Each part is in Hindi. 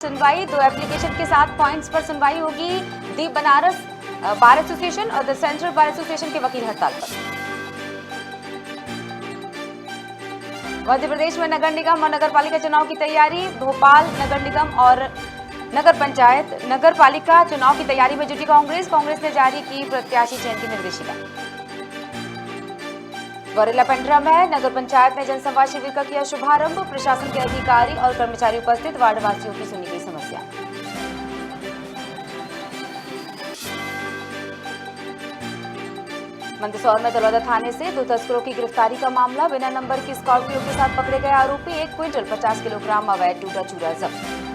सुनवाई 2 एप्लीकेशन के साथ पॉइंट्स पर सुनवाई होगी। दी बनारस बार एसोसिएशन और द सेंट्रल बार एसोसिएशन के वकील हड़ताल पर। मध्य प्रदेश में नगर निगम और नगर पालिका चुनाव की तैयारी। भोपाल नगर निगम और नगर पंचायत नगर पालिका चुनाव की तैयारी में जुटी कांग्रेस ने जारी की प्रत्याशी चयन की निर्देशिका। गौरेला पेंड्रा में नगर पंचायत ने जनसंवाद शिविर का किया शुभारंभ। प्रशासन के अधिकारी और कर्मचारी उपस्थित, वार्ड वासियों की सुनी गई समस्या। मंदसौर में दरौदा थाने से 2 तस्करों की गिरफ्तारी का मामला। बिना नंबर की स्कॉर्पियो के साथ पकड़े गए आरोपी। 1 क्विंटल 50 किलोग्राम अवैध टूटा चूरा जब्त।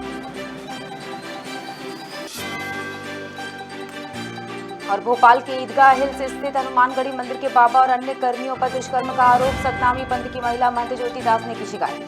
और भोपाल के ईदगाह हिल्स स्थित हनुमानगढ़ी मंदिर के बाबा और अन्य कर्मियों पर दुष्कर्म का आरोप। सतनामी पंथ की महिला महंत ज्योति दास ने की शिकायत।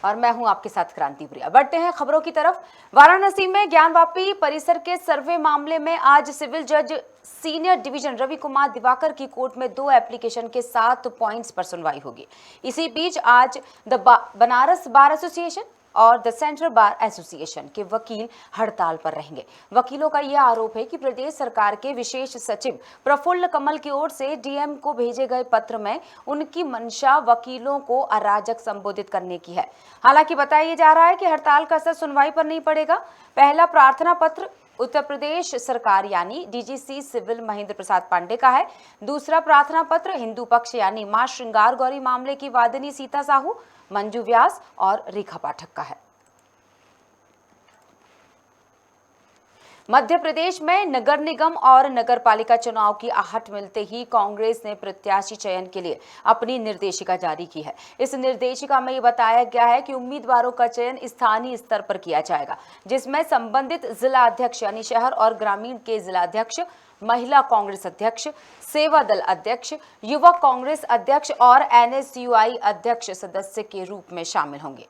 और मैं हूं आपके साथ क्रांति प्रिया। बढ़ते हैं खबरों की तरफ। वाराणसी में ज्ञानवापी परिसर के सर्वे मामले में आज सिविल जज सीनियर डिवीजन रवि कुमार दिवाकर की कोर्ट में 2 एप्लीकेशन के 7 पॉइंट्स पर सुनवाई होगी। इसी बीच आज द बनारस बार एसोसिएशन और द सेंट्रल बार एसोसिएशन के वकील हड़ताल पर रहेंगे। वकीलों का यह आरोप है कि प्रदेश सरकार के विशेष सचिव प्रफुल्ल कमल की ओर से डीएम को भेजे गए पत्र में उनकी मंशा वकीलों को अराजक संबोधित करने की है। हालांकि बताया जा रहा है कि हड़ताल का असर सुनवाई पर नहीं पड़ेगा। पहला प्रार्थना पत्र उत्तर प्रदेश सरकार यानी डीजीसी सिविल महेंद्र प्रसाद पांडे का है। दूसरा प्रार्थना पत्र हिंदू पक्ष यानी मां श्रृंगार गौरी मामले की वादिनी सीता साहू, मंजू व्यास और रेखा पाठक का है। मध्य प्रदेश में नगर निगम और नगर पालिका चुनाव की आहट मिलते ही कांग्रेस ने प्रत्याशी चयन के लिए अपनी निर्देशिका जारी की है। इस निर्देशिका में ये बताया गया है कि उम्मीदवारों का चयन स्थानीय स्तर पर किया जाएगा, जिसमें संबंधित जिला अध्यक्ष यानी शहर और ग्रामीण के जिला अध्यक्ष, महिला कांग्रेस अध्यक्ष, सेवा दल अध्यक्ष, युवक कांग्रेस अध्यक्ष और एनएसयूआई अध्यक्ष सदस्य के रूप में शामिल होंगे।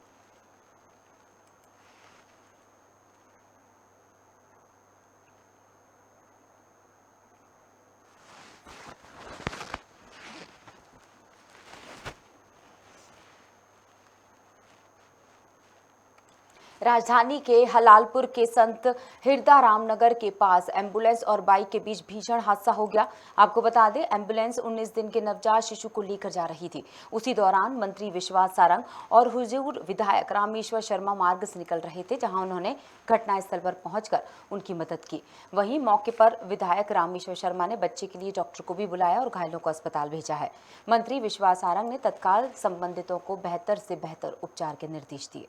राजधानी के हलालपुर के संत हिरदाराम नगर के पास एम्बुलेंस और बाइक के बीच भीषण हादसा हो गया। आपको बता दें, एम्बुलेंस 19 दिन के नवजात शिशु को लेकर जा रही थी। उसी दौरान मंत्री विश्वास सारंग और हुजूर विधायक रामेश्वर शर्मा मार्ग से निकल रहे थे, जहां उन्होंने घटनास्थल पर पहुंचकर उनकी मदद की। वहीं मौके पर विधायक रामेश्वर शर्मा ने बच्चे के लिए डॉक्टर को भी बुलाया और घायलों को अस्पताल भेजा है। मंत्री विश्वास सारंग ने तत्काल संबंधितों को बेहतर से बेहतर उपचार के निर्देश दिए।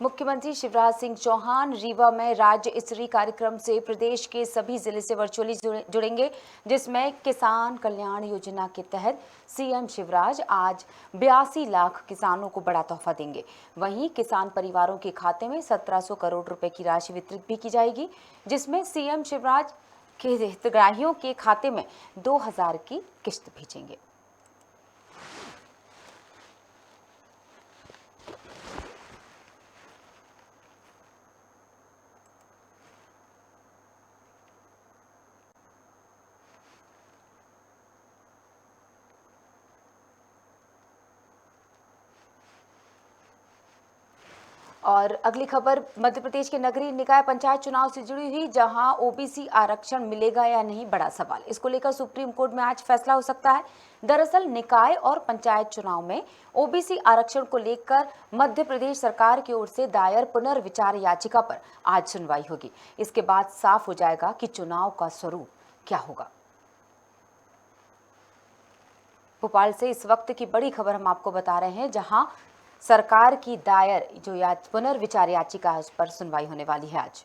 मुख्यमंत्री शिवराज सिंह चौहान रीवा में राज्य स्तरीय कार्यक्रम से प्रदेश के सभी जिले से वर्चुअली जुड़ेंगे, जिसमें किसान कल्याण योजना के तहत सीएम शिवराज आज 82 लाख किसानों को बड़ा तोहफा देंगे। वहीं किसान परिवारों के खाते में 1700 करोड़ रुपए की राशि वितरित भी की जाएगी, जिसमें सीएम शिवराज के हितग्राहियों के खाते में 2000 की किस्त भेजेंगे। और अगली खबर मध्य प्रदेश के नगरीय निकाय पंचायत चुनाव से जुड़ी हुई, जहां ओबीसी आरक्षण मिलेगा या नहीं, बड़ा सवाल। इसको लेकर सुप्रीम कोर्ट में आज फैसला हो सकता है। दरअसल निकाय और पंचायत चुनाव में ओबीसी आरक्षण को लेकर मध्य प्रदेश सरकार की ओर से दायर पुनर्विचार याचिका पर आज सुनवाई होगी। इसके बाद साफ हो जाएगा कि चुनाव का स्वरूप क्या होगा। भोपाल से इस वक्त की बड़ी खबर हम आपको बता रहे हैं, जहां सरकार की दायर जो पुनर्विचार याचिका है, उस पर सुनवाई होने वाली है आज।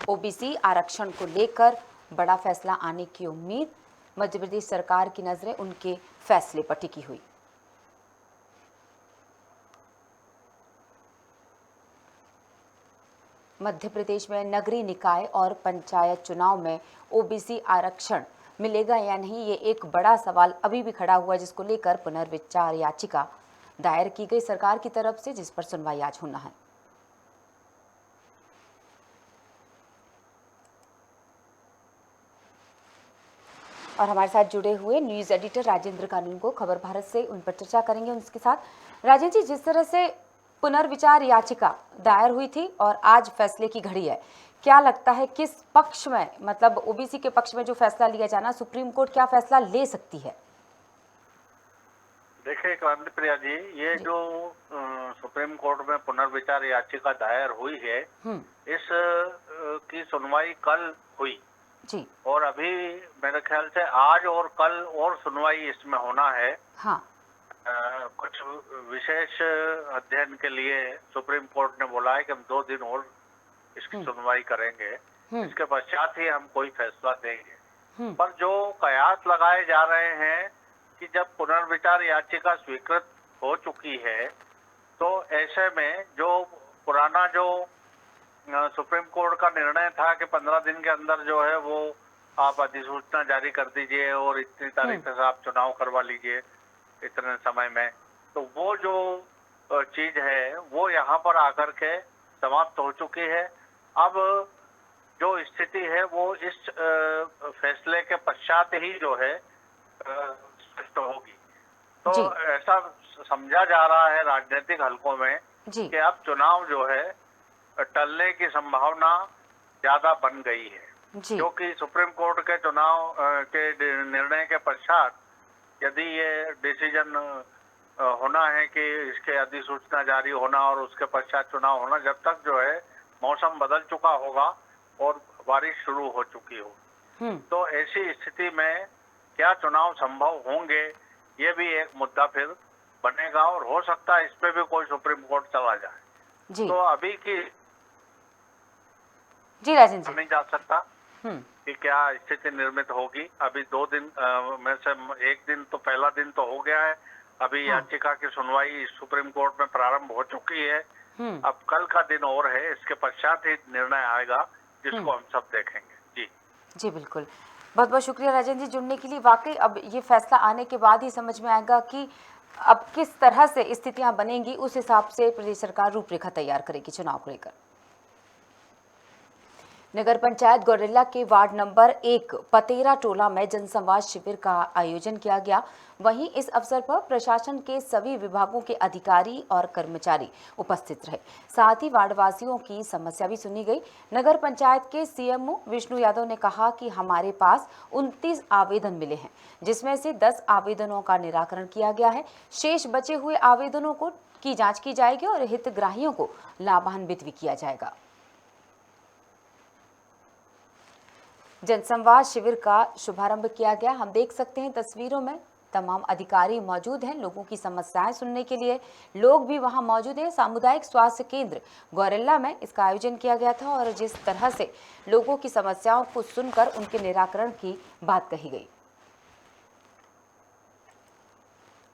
ओबीसी आरक्षण को लेकर बड़ा फैसला आने की उम्मीद। मध्य प्रदेश सरकार की नजरें उनके फैसले पर टिकी हुई। मध्य प्रदेश में नगरीय निकाय और पंचायत चुनाव में ओबीसी आरक्षण मिलेगा या नहीं, ये एक बड़ा सवाल अभी भी खड़ा हुआ है, जिसको लेकर पुनर्विचार याचिका दायर की गई सरकार की तरफ से, जिस पर सुनवाई आज होना है। और हमारे साथ जुड़े हुए न्यूज एडिटर राजेंद्र कानून को खबर भारत से उन पर चर्चा करेंगे उनके साथ। राजेंद्र जी, जिस तरह से पुनर्विचार याचिका दायर हुई थी और आज फैसले की घड़ी है, क्या लगता है किस पक्ष में, मतलब ओबीसी के पक्ष में जो फैसला लिया जाना, सुप्रीम कोर्ट क्या फैसला ले सकती है? देखिए क्रांति प्रिया जी, ये जो सुप्रीम कोर्ट में पुनर्विचार याचिका दायर हुई है, इस की सुनवाई कल हुई जी, और अभी मेरे ख्याल से आज और कल और सुनवाई इसमें होना है। हाँ, कुछ विशेष अध्ययन के लिए सुप्रीम कोर्ट ने बोला है कि हम 2 दिन और इसकी सुनवाई करेंगे, इसके पश्चात ही हम कोई फैसला देंगे। पर जो कयास लगाए जा रहे हैं कि जब पुनर्विचार याचिका स्वीकृत हो चुकी है, तो ऐसे में जो पुराना जो सुप्रीम कोर्ट का निर्णय था कि 15 दिन के अंदर जो है वो आप अधिसूचना जारी कर दीजिए और इतनी तारीख तक आप चुनाव करवा लीजिए इतने समय में, तो वो जो चीज है वो यहाँ पर आकर के समाप्त हो चुकी है। अब जो स्थिति है वो इस फैसले के पश्चात ही जो है स्पष्ट होगी। तो ऐसा समझा जा रहा है राजनीतिक हलकों में कि अब चुनाव जो है टलने की संभावना ज्यादा बन गई है, क्योंकि सुप्रीम कोर्ट के चुनाव के निर्णय के पश्चात यदि ये डिसीजन होना है कि इसके अधिसूचना जारी होना और उसके पश्चात चुनाव होना, जब तक जो है मौसम बदल चुका होगा और बारिश शुरू हो चुकी हो, तो ऐसी स्थिति में क्या चुनाव संभव होंगे, ये भी एक मुद्दा फिर बनेगा और हो सकता है इस पे भी कोई सुप्रीम कोर्ट चला जाए। तो अभी की जी राजेंद्र जी, नहीं जा सकता कि क्या स्थिति निर्मित होगी। अभी 2 दिन में से 1 दिन तो पहला दिन तो हो गया है, अभी याचिका की सुनवाई सुप्रीम कोर्ट में प्रारंभ हो चुकी है। अब कल का दिन और है, इसके पश्चात ही निर्णय आएगा जिसको हम सब देखेंगे। जी जी बिल्कुल, बहुत बहुत शुक्रिया राजेंद्र जी जुड़ने के लिए। वाकई अब ये फैसला आने के बाद ही समझ में आएगा कि अब किस तरह से स्थितियां बनेंगी, उस हिसाब से प्रदेश सरकार रूपरेखा तैयार करेगी चुनाव को लेकर। नगर पंचायत गौरेला के वार्ड नंबर 1 पतेरा टोला में जनसंवाद शिविर का आयोजन किया गया। वहीं इस अवसर पर प्रशासन के सभी विभागों के अधिकारी और कर्मचारी उपस्थित रहे। साथ ही वार्डवासियों की समस्या भी सुनी गई। नगर पंचायत के सीएमओ विष्णु यादव ने कहा कि हमारे पास 29 आवेदन मिले हैं, जिसमें से 10 आवेदनों का निराकरण किया गया है। शेष बचे हुए आवेदनों की जाँच की जाएगी और हितग्राहियों को लाभान्वित भी किया जाएगा। जनसंवाद शिविर का शुभारंभ किया गया। हम देख सकते हैं तस्वीरों में तमाम अधिकारी मौजूद हैं लोगों की समस्याएं सुनने के लिए। लोग भी वहां मौजूद हैं। सामुदायिक स्वास्थ्य केंद्र गौरेला में इसका आयोजन किया गया था और जिस तरह से लोगों की समस्याओं को सुनकर उनके निराकरण की बात कही गई।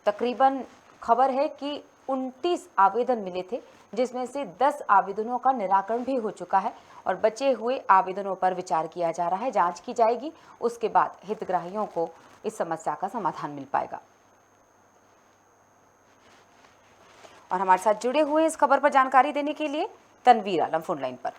तकरीबन खबर है कि 29 आवेदन मिले थे, जिसमें से 10 आवेदनों का निराकरण भी हो चुका है और बचे हुए आवेदनों पर विचार किया जा रहा है, जांच की जाएगी। उसके बाद हितग्राहियों को इस समस्या का समाधान मिल पाएगा। और हमारे साथ जुड़े हुए इस खबर पर जानकारी देने के लिए तनवीर आलम फोन लाइन पर।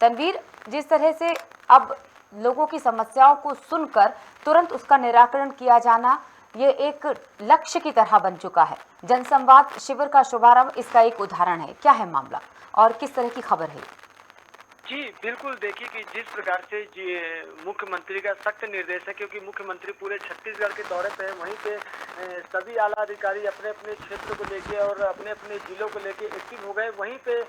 तनवीर, जिस तरह से अब लोगों की समस्याओं को सुनकर तुरंत उसका निराकरण किया जाना, ये एक लक्ष्य की तरह बन चुका है। जनसंवाद शिविर का शुभारंभ इसका एक उदाहरण है। क्या है मामला और किस तरह की खबर है? जी बिल्कुल, देखिए कि जिस प्रकार से मुख्यमंत्री का सख्त निर्देश है, क्योंकि मुख्यमंत्री पूरे छत्तीसगढ़ के दौरे पे है, वहीं पे सभी आला अधिकारी अपने अपने क्षेत्र को लेके और अपने अपने जिलों को लेके एक्टिव हो गए। वहीं पे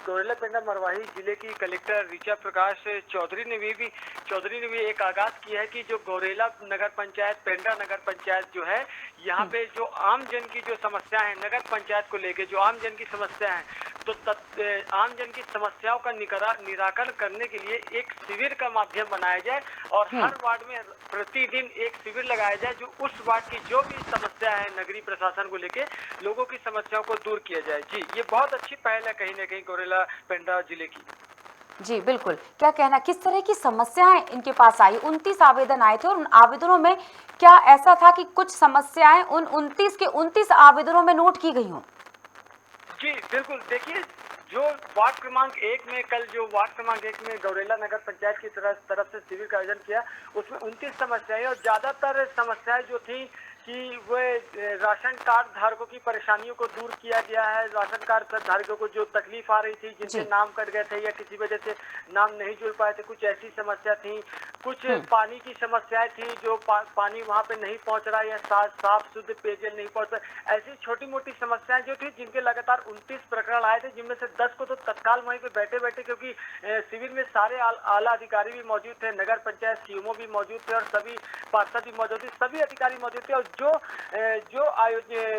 गौरेला पेंड्रा मरवाही जिले की कलेक्टर ऋचा प्रकाश चौधरी ने भी एक आगाज किया है कि जो गौरेला नगर पंचायत, पेंड्रा नगर पंचायत जो है, यहाँ पे जो आम जन की जो समस्या है, नगर पंचायत को लेके जो आम जन की समस्या है, तो आम जन की समस्याओं का निराकरण करने के लिए एक शिविर का माध्यम बनाया जाए और हर वार्ड में प्रतिदिन एक शिविर लगाया जाए, जो उस वार्ड की जो भी समस्या है नगरीय प्रशासन को लेके लोगों की समस्याओं को दूर किया जाए। जी, ये बहुत अच्छी पहल है कहीं ना कहीं गौरेला पेंड्रा जिले की। जी बिल्कुल, क्या कहना, किस तरह की समस्याएं इनके पास आई? 29 आवेदन आए थे और उन आवेदनों में क्या ऐसा था कि कुछ समस्याएं उन 29 के 29 आवेदनों में नोट की गई हों? जी बिल्कुल, देखिए जो वार्ड क्रमांक 1 में कल जो वार्ड क्रमांक 1 में गौरेला नगर पंचायत की तरफ से शिविर का आयोजन किया, उसमें 29 समस्याएं और ज्यादातर समस्याएं जो थी कि वे राशन कार्ड धारकों की परेशानियों को दूर किया गया है। राशन कार्ड धारकों को जो तकलीफ आ रही थी, जिनके नाम कट गए थे या किसी वजह से नाम नहीं जुड़ पाए थे, कुछ ऐसी समस्या थी। कुछ पानी की समस्याएं थी, जो पानी वहां पे नहीं पहुंच रहा या साफ शुद्ध पेयजल नहीं पहुंच रहा। ऐसी छोटी मोटी समस्याएं जो थी, जिनके लगातार 29 प्रकरण आए थे, जिनमें से 10 को तो तत्काल वहीं पे बैठे बैठे, क्योंकि शिविर में सारे आला अधिकारी भी मौजूद थे, नगर पंचायत सीएमओ भी मौजूद थे और सभी पार्षद भी मौजूद थे, सभी अधिकारी मौजूद थे। और जो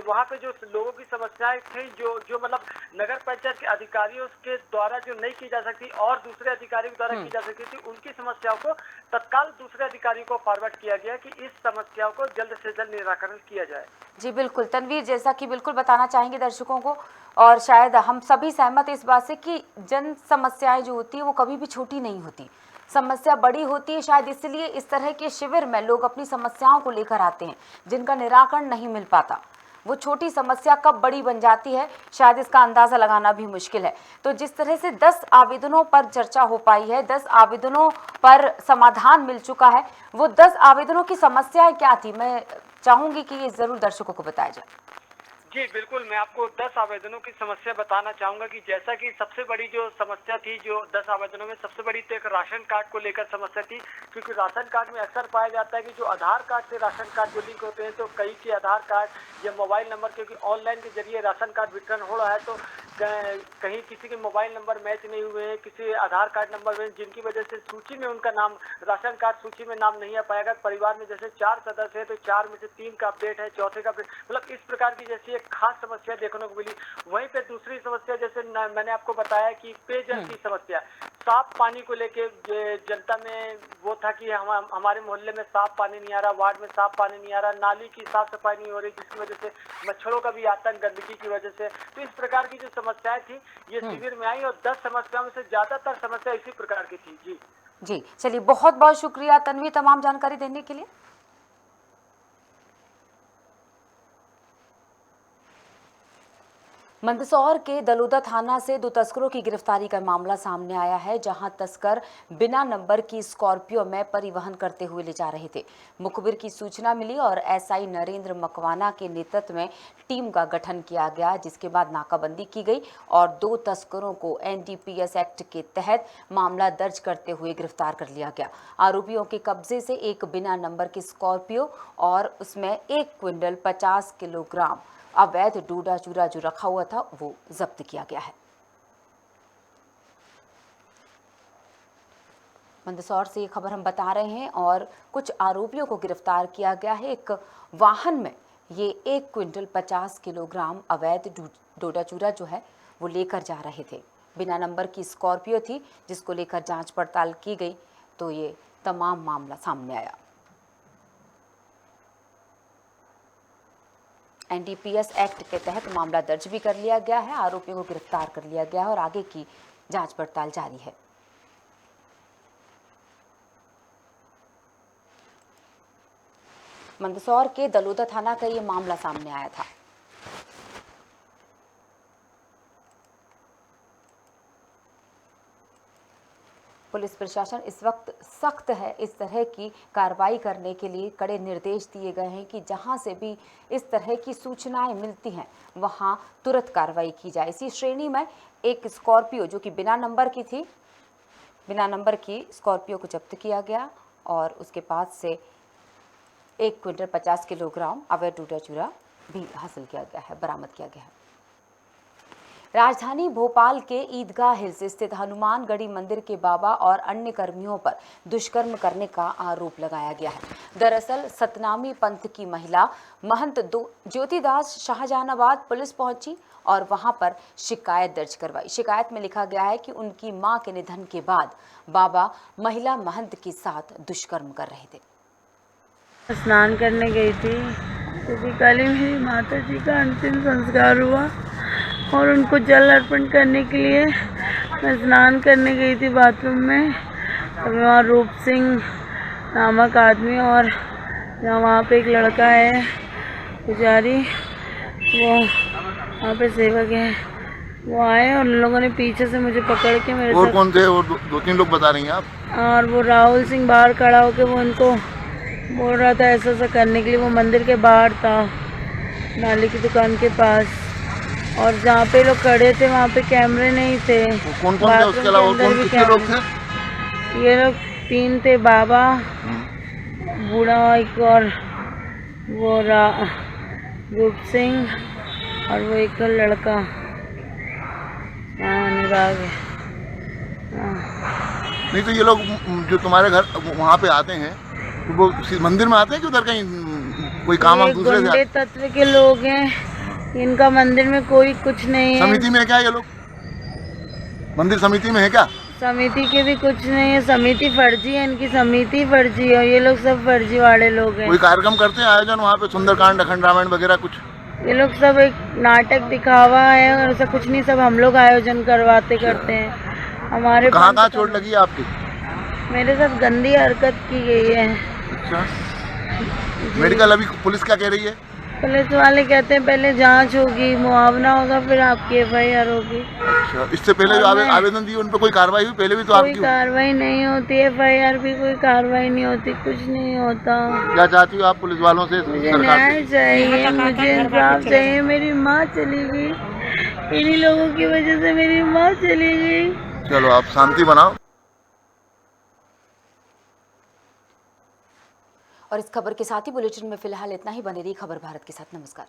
वहाँ पे जो लोगों की समस्याएं थी, जो मतलब नगर पंचायत के अधिकारियों के द्वारा जो नहीं की जा सकती और दूसरे अधिकारियों द्वारा की जा सकती थी, उनकी समस्याओं को तत्काल दूसरे अधिकारियों को फॉरवर्ड किया गया कि इस समस्याओं को जल्द से जल्द निराकरण किया जाए। जी बिल्कुल तनवीर, जैसा कि बिल्कुल बताना चाहेंगे दर्शकों को, और शायद हम सभी सहमत इस बात से कि जन समस्याएं जो होती है वो कभी भी छोटी नहीं होती, समस्या बड़ी होती है। शायद इसलिए इस तरह के शिविर में लोग अपनी समस्याओं को लेकर आते हैं जिनका निराकरण नहीं मिल पाता। वो छोटी समस्या कब बड़ी बन जाती है, शायद इसका अंदाज़ा लगाना भी मुश्किल है। तो जिस तरह से 10 आवेदनों पर चर्चा हो पाई है, 10 आवेदनों पर समाधान मिल चुका है, वो 10 आवेदनों की समस्याएं क्या थी, मैं चाहूँगी कि ये ज़रूर दर्शकों को बताया जाए। जी बिल्कुल, मैं आपको 10 आवेदनों की समस्या बताना चाहूंगा कि जैसा कि सबसे बड़ी जो समस्या थी, जो 10 आवेदनों में सबसे बड़ी तो एक राशन कार्ड को लेकर समस्या थी, क्योंकि राशन कार्ड में अक्सर पाया जाता है कि जो आधार कार्ड से राशन कार्ड जो लिंक होते हैं, तो कई के आधार कार्ड या मोबाइल नंबर, क्योंकि ऑनलाइन के जरिए राशन कार्ड वितरण हो रहा है, तो कहीं किसी के मोबाइल नंबर मैच नहीं हुए हैं, किसी आधार कार्ड नंबर में, जिनकी वजह से सूची में उनका नाम, राशन कार्ड सूची में नाम नहीं आ पाएगा। परिवार में जैसे 4 सदस्य है तो 4 में से 3 का अपडेट है, चौथे का अपडेट, मतलब इस प्रकार की जैसी एक खास समस्या देखने को मिली। वहीं पे दूसरी समस्या, जैसे मैंने आपको बताया कि पेयजल की समस्या, साफ पानी को लेके जनता में वो था कि हमारे मोहल्ले में साफ पानी नहीं आ रहा, वार्ड में साफ पानी नहीं आ रहा, नाली की साफ सफाई नहीं हो रही, जिसकी वजह से मच्छरों का भी आतंक गंदगी की वजह से। तो इस प्रकार की जो समस्याएं थी ये शिविर में आई और 10 समस्याओं में से ज्यादातर समस्या इसी प्रकार की थी। जी चलिए, बहुत बहुत शुक्रिया तन्वी तमाम जानकारी देने के लिए। मंदसौर के दलोदा थाना से 2 तस्करों की गिरफ्तारी का मामला सामने आया है, जहां तस्कर बिना नंबर की स्कॉर्पियो में परिवहन करते हुए ले जा रहे थे। मुखबिर की सूचना मिली और एसआई नरेंद्र मकवाना के नेतृत्व में टीम का गठन किया गया, जिसके बाद नाकाबंदी की गई और 2 तस्करों को एनडीपीएस एक्ट के तहत मामला दर्ज करते हुए गिरफ्तार कर लिया गया। आरोपियों के कब्जे से एक बिना नंबर की स्कॉर्पियो और उसमें 1 क्विंटल 50 किलोग्राम अवैध डोडा चूरा जो रखा हुआ था वो जब्त किया गया है। मंदसौर से ये खबर हम बता रहे हैं और कुछ आरोपियों को गिरफ्तार किया गया है। एक वाहन में ये 1 क्विंटल 50 किलोग्राम अवैध डोडा चूरा जो है वो लेकर जा रहे थे। बिना नंबर की स्कॉर्पियो थी जिसको लेकर जांच पड़ताल की गई तो ये तमाम मामला सामने आया। एनडीपीएस एक्ट के तहत मामला दर्ज भी कर लिया गया है, आरोपियों को गिरफ्तार कर लिया गया है और आगे की जांच पड़ताल जारी है। मंदसौर के दलोदा थाना का ये मामला सामने आया था। पुलिस प्रशासन इस वक्त सख्त है, इस तरह की कार्रवाई करने के लिए कड़े निर्देश दिए गए हैं कि जहां से भी इस तरह की सूचनाएं मिलती हैं वहां तुरंत कार्रवाई की जाए। इसी श्रेणी में एक स्कॉर्पियो जो कि बिना नंबर की थी, बिना नंबर की स्कॉर्पियो को जब्त किया गया और उसके पास से 1 क्विंटल 50 किलोग्राम अवैध डोडा चूरा भी हासिल किया गया है, बरामद किया गया है। राजधानी भोपाल के ईदगाह हिल्स स्थित हनुमानगढ़ी मंदिर के बाबा और अन्य कर्मियों पर दुष्कर्म करने का आरोप लगाया गया है। दरअसल सतनामी पंथ की महिला महंत ज्योतिदास शाहजहानाबाद पुलिस पहुंची और वहां पर शिकायत दर्ज करवाई। शिकायत में लिखा गया है कि उनकी मां के निधन के बाद बाबा महिला महंत के साथ दुष्कर्म कर रहे थे। स्नान करने गई थी क्योंकि कल ही मेरी माता जी का अंतिम संस्कार हुआ और उनको जल अर्पण करने के लिए मैं स्नान करने गई थी बाथरूम में, तभी वहाँ रूप सिंह नामक आदमी और वहाँ पे एक लड़का है पुजारी, वो वहाँ पे सेवक है, वो आए और उन लोगों ने पीछे से मुझे पकड़ के मेरे और साथ, कौन थे? और दो तीन लोग बता रही हैं आप। और वो राहुल सिंह बाहर खड़ा होकर वो उनको बोल रहा था ऐसा ऐसा करने के लिए। वो मंदिर के बाहर था, नाली की दुकान के पास, और जहाँ पे लोग खड़े थे वहाँ पे कैमरे नहीं थे। कौन कौन थे? उसके अलावा और कौन कितने लोग थे? ये लोग 3 थे, बाबा, बूढ़ा एक और वो रूप सिंह और वो एक लड़का, हाँ अनुराग है। नहीं तो ये लोग जो तुम्हारे घर वहाँ पे आते हैं तो वो मंदिर में आते हैं कि उधर कहीं कोई काम ये दूसरे से गुंडे तत्व के लोग हैं, इनका मंदिर में कोई कुछ नहीं है। समिति में है क्या ये लोग? मंदिर समिति में है क्या? समिति के भी कुछ नहीं है, समिति फर्जी है, इनकी समिति फर्जी है, ये लोग सब फर्जी वाले लोग हैं। कोई कार्यक्रम करते हैं आयोजन वहाँ पे, सुंदरकांड, अखंड रामायण वगैरह कुछ? ये लोग सब एक नाटक दिखावा है और ऐसा कुछ नहीं, सब हम लोग आयोजन करवाते करते हैं। हमारे कहाँ कहाँ चोट लगी है आपकी? मेरे साथ गंदी हरकत की गई है। अच्छा, मेडिकल अभी पुलिस क्या कह रही है? पुलिस वाले कहते हैं पहले जांच होगी, मुआवना होगा, फिर आपकी FIR होगी। अच्छा, इससे पहले जो आवेदन दिए उन पर कोई कार्रवाई हुई? पहले भी तो कोई आपकी कार्रवाई नहीं होती, FIR भी कोई कार्रवाई नहीं होती, कुछ नहीं होता। क्या चाहती हो आप पुलिस वालों से, मुझे सरकार से? न्याय चाहिए, मुझे इंसाफ चाहिए। मेरी माँ चली गई, इन्हीं लोगों की वजह से मेरी माँ चली गई। चलो आप शांति बनाओ। और इस खबर के साथ ही बुलेटिन में फिलहाल इतना ही। बने रही खबर भारत के साथ। नमस्कार।